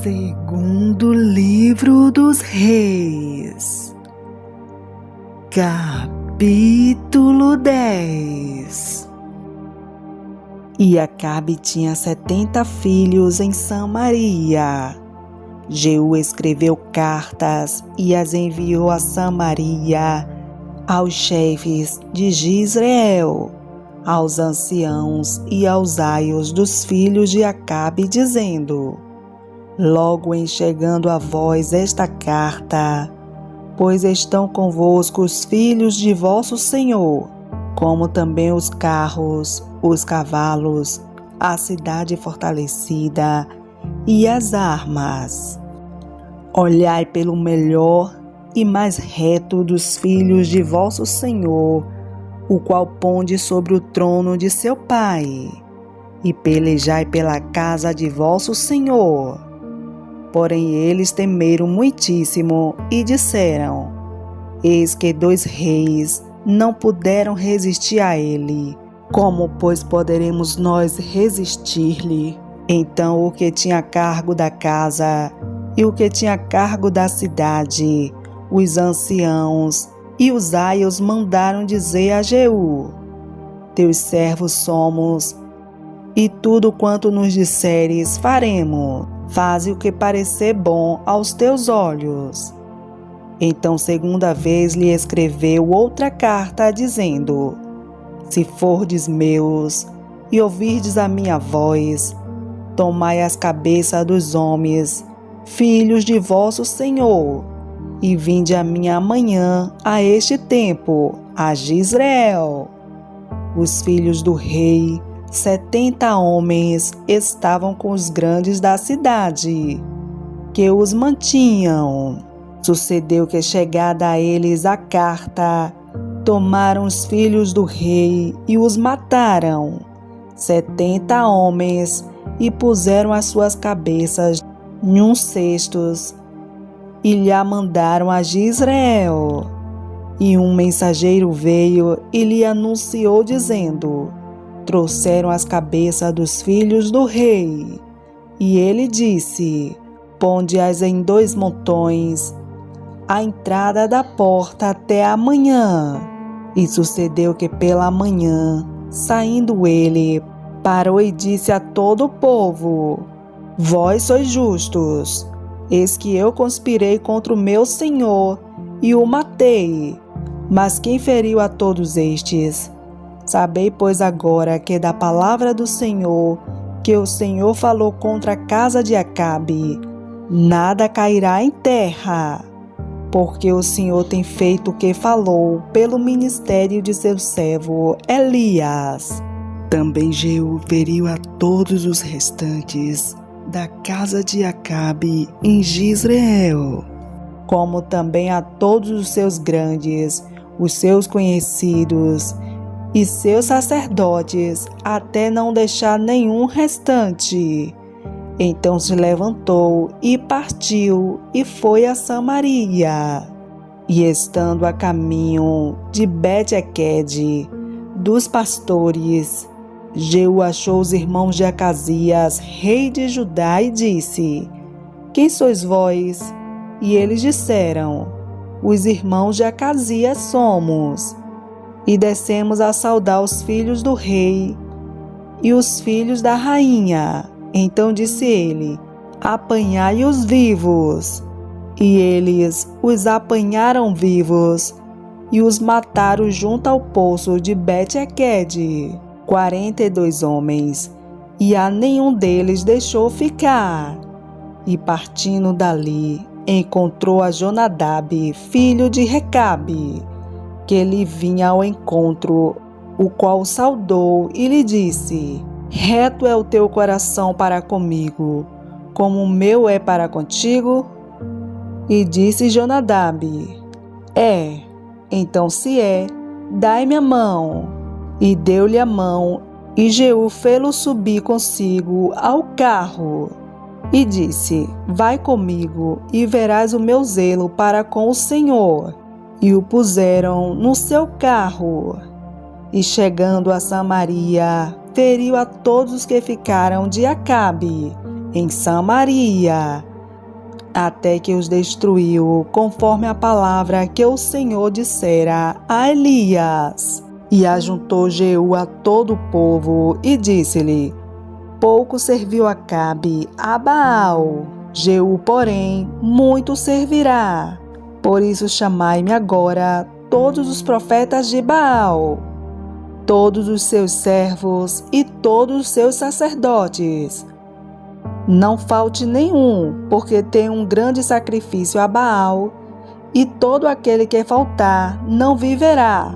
Segundo livro dos Reis, capítulo 10. E Acabe tinha 70 filhos em Samaria. Jeú escreveu cartas e as enviou a Samaria, aos chefes de Jezreel, aos anciãos e aos aios dos filhos de Acabe, dizendo: Logo enxergando a vós esta carta, pois estão convosco os filhos de vosso Senhor, como também os carros, os cavalos, a cidade fortalecida e as armas. Olhai pelo melhor e mais reto dos filhos de vosso Senhor, o qual ponde sobre o trono de seu pai, e pelejai pela casa de vosso Senhor. Porém eles temeram muitíssimo e disseram: Eis que 2 reis não puderam resistir a ele. Como, pois, poderemos nós resistir-lhe? Então o que tinha cargo da casa e o que tinha cargo da cidade, os anciãos e os aios mandaram dizer a Jeú: Teus servos somos, e tudo quanto nos disseres faremos. Faze o que parecer bom aos teus olhos. Então, segunda vez, lhe escreveu outra carta, dizendo: Se fordes meus e ouvirdes a minha voz, tomai as cabeças dos homens, filhos de vosso Senhor, e vinde a mim amanhã, a este tempo, a Jezreel. Os filhos do rei, 70 homens, estavam com os grandes da cidade, que os mantinham. Sucedeu que, chegada a eles a carta, tomaram os filhos do rei e os mataram, 70 homens, e puseram as suas cabeças em uns cestos, e lhe a mandaram a Jezreel. E um mensageiro veio e lhe anunciou, dizendo: Trouxeram as cabeças dos filhos do rei. E ele disse: Ponde-as em 2 montões, à entrada da porta até amanhã. E sucedeu que pela manhã, saindo ele, parou e disse a todo o povo: Vós sois justos. Eis que eu conspirei contra o meu senhor e o matei. Mas quem feriu a todos estes? Sabei, pois, agora que da palavra do Senhor, que o Senhor falou contra a casa de Acabe, nada cairá em terra, porque o Senhor tem feito o que falou pelo ministério de seu servo Elias. Também Jeú feriu a todos os restantes da casa de Acabe em Jezreel, como também a todos os seus grandes, os seus conhecidos e seus sacerdotes, até não deixar nenhum restante. Então se levantou e partiu e foi a Samaria. E estando a caminho de Bet-Equede, dos pastores, Jeú achou os irmãos de Acasias, rei de Judá, e disse: Quem sois vós? E eles disseram: Os irmãos de Acasias somos. E descemos a saudar os filhos do rei e os filhos da rainha. Então disse ele: Apanhai-os vivos. E eles os apanharam vivos e os mataram junto ao poço de Bet-Equede, 42 homens, e a nenhum deles deixou ficar. E partindo dali, encontrou a Jonadab, filho de Recabe, que lhe vinha ao encontro, o qual o saudou e lhe disse: Reto é o teu coração para comigo, como o meu é para contigo? E disse Jonadab: É. Então, se é, dai-me a mão. E deu-lhe a mão, e Jeú fê-lo subir consigo ao carro. E disse: Vai comigo, e verás o meu zelo para com o Senhor. E o puseram no seu carro. E chegando a Samaria, feriu a todos os que ficaram de Acabe em Samaria, até que os destruiu, conforme a palavra que o Senhor dissera a Elias. E ajuntou Jeú a todo o povo e disse-lhe: pouco serviu Acabe a Baal, Jeú, porém, muito servirá. Por isso chamai-me agora todos os profetas de Baal, todos os seus servos e todos os seus sacerdotes. Não falte nenhum, porque tem um grande sacrifício a Baal, e todo aquele que faltar não viverá.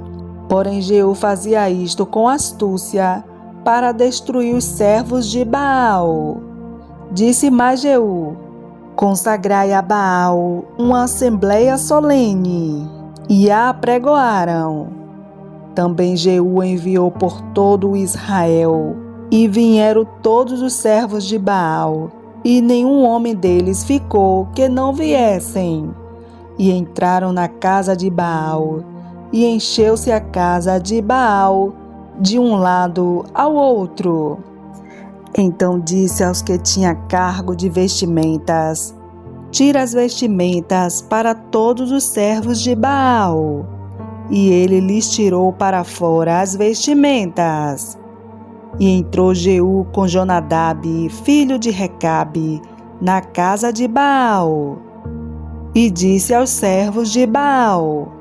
Porém Jeú fazia isto com astúcia, para destruir os servos de Baal. Disse mais Jeú: consagrai a Baal uma assembleia solene, e a apregoaram. Também Jeú enviou por todo o Israel, e vieram todos os servos de Baal, e nenhum homem deles ficou que não viessem. E entraram na casa de Baal, e encheu-se a casa de Baal de um lado ao outro. Então disse aos que tinham cargo de vestimentas: tira as vestimentas para todos os servos de Baal. E ele lhes tirou para fora as vestimentas. E entrou Jeú com Jonadab, filho de Recabe, na casa de Baal. E disse aos servos de Baal: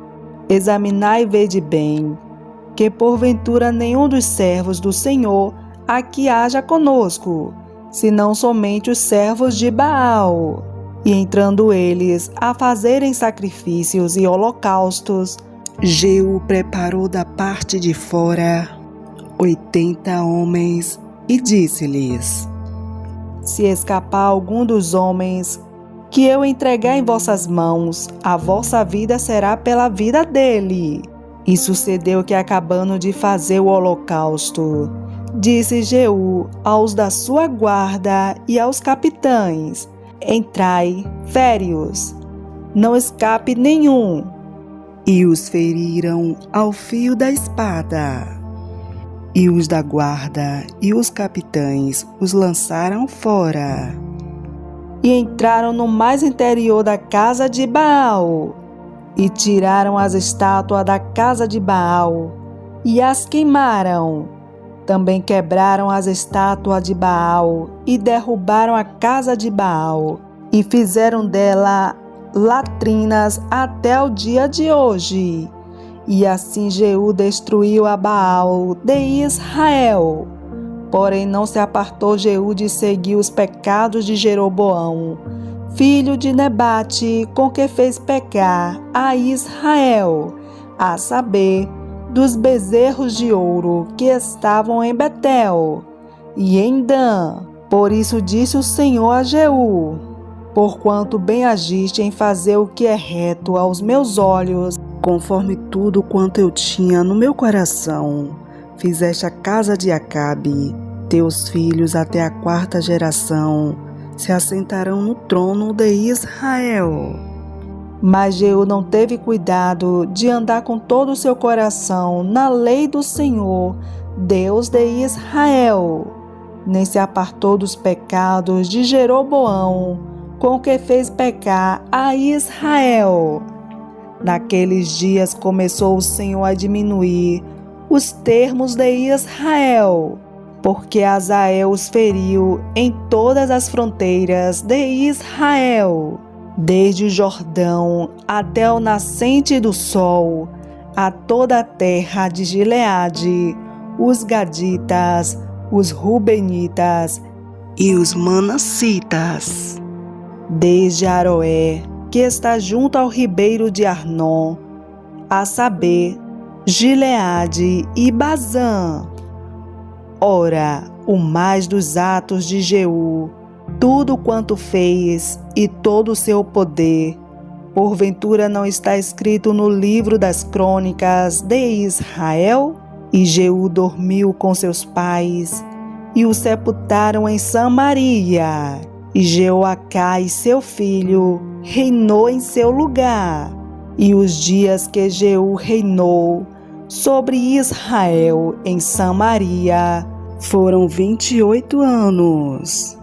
examinai e vede bem, que porventura nenhum dos servos do Senhor aqui haja conosco, senão somente os servos de Baal. E entrando eles a fazerem sacrifícios e holocaustos, Jeú preparou da parte de fora 80 homens e disse-lhes: se escapar algum dos homens que eu entregar em vossas mãos, a vossa vida será pela vida dele. E sucedeu que, acabando de fazer o holocausto, disse Jeú aos da sua guarda e aos capitães: entrai, fere-os, não escape nenhum. E os feriram ao fio da espada. E os da guarda e os capitães os lançaram fora. E entraram no mais interior da casa de Baal, e tiraram as estátuas da casa de Baal, e as queimaram. Também quebraram as estátuas de Baal, e derrubaram a casa de Baal, e fizeram dela latrinas até o dia de hoje. E assim Jeú destruiu a Baal de Israel. Porém não se apartou Jeú de seguir os pecados de Jeroboão, filho de Nebate, com que fez pecar a Israel, a saber, dos bezerros de ouro que estavam em Betel e em Dan. Por isso disse o Senhor a Jeú: porquanto bem agiste em fazer o que é reto aos meus olhos, conforme tudo quanto eu tinha no meu coração, fizeste a casa de Acabe, teus filhos até a 4ª geração se assentarão no trono de Israel. Mas Jeú não teve cuidado de andar com todo o seu coração na lei do Senhor, Deus de Israel, nem se apartou dos pecados de Jeroboão, com que fez pecar a Israel. Naqueles dias começou o Senhor a diminuir os termos de Israel, porque Hazael os feriu em todas as fronteiras de Israel, desde o Jordão até o nascente do sol, a toda a terra de Gileade, os Gaditas, os Rubenitas e os Manassitas, desde Aroé, que está junto ao ribeiro de Arnon, a saber, Gileade e Bazã. Ora, o mais dos atos de Jeú, tudo quanto fez e todo o seu poder, porventura não está escrito no livro das crônicas de Israel? E Jeú dormiu com seus pais, e o sepultaram em Samaria. E Jeoacás, seu filho, reinou em seu lugar. E os dias que Jeú reinou sobre Israel em Samaria foram 28 anos.